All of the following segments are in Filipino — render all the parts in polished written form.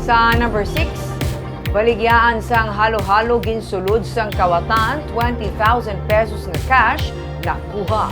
Sa number 6, baligyaan sang halo-halo ginsulod sang kawatan, 20,000 pesos na cash nakuha.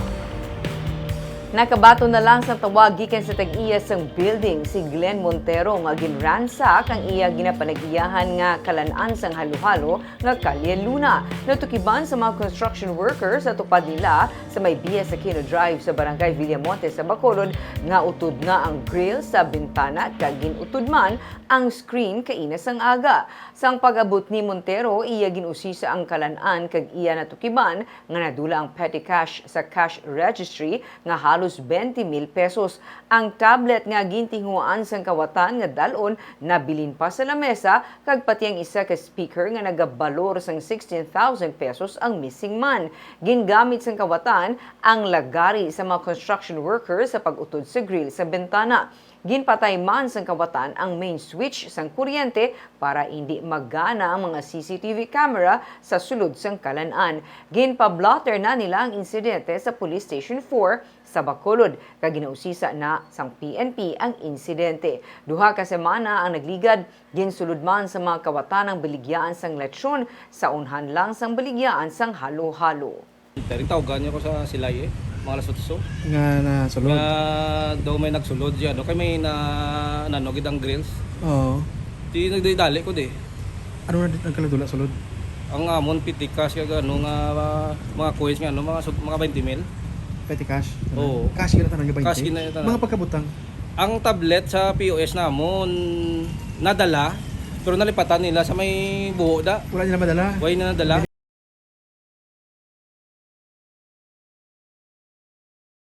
Nakabato na lang sa tawag gikan sa tag-iya sang building si Glenn Montero nga ginransak ang iya ginapanag-iyahan nga kalan-an sang halo-halo nga Calle Luna. Natukiban sa mga construction workers sa tupad nila sa may biya sa Kino Drive sa Barangay Villamonte sa Bacolod nga utod nga ang grill sa bintana kag ginutod man ang screen kaina sang aga. Sang pag-abot ni Montero, iya ginusisa ang kalan-an kag iya natukiban nga nadula ang petty cash sa cash registry nga halos 20,000 pesos. Ang tablet nga gintinguan sang kawatan nga dalon nabilin pa sa lamesa kag pati ang isa ka speaker nga nagabalor sang 16,000 pesos ang missing man. Gingamit sang kawatan ang lagari sa mga construction workers sa pag-utod sa grill sa bintana. Ginpatay man sang kawatan ang main switch sang kuryente para hindi maggana ang mga CCTV camera sa sulod sang kalan-an. Ginpablotter na nila ang insidente sa Police Station 4 sa Bacolod kag ginausisa na sang PNP ang insidente. Duha ka semana ang nagligad, ginsulod man sa mga kawatan ang baligyaan sang lechon sa unhan lang sang baligyaan sang halo-halo. Pero tawagan niya ko sa silay mga lasotso. Nga na sulod. Nga daw may nagsulod siya. Kaya may nanogid ang grills. Oo. Di nagdidali ko di. Ano na nagkaladula sulod? Ang amon pitikas kaya ano nga mga coins nga ano, mga 20 mil. Petty cash? Oo. Cash gina tanang gabay. Cash gina tanang. Mga pagkabutang? Ang tablet sa POS namon nadala pero nalipatan nila sa may buho da. Wala nila madala? Way na nadala.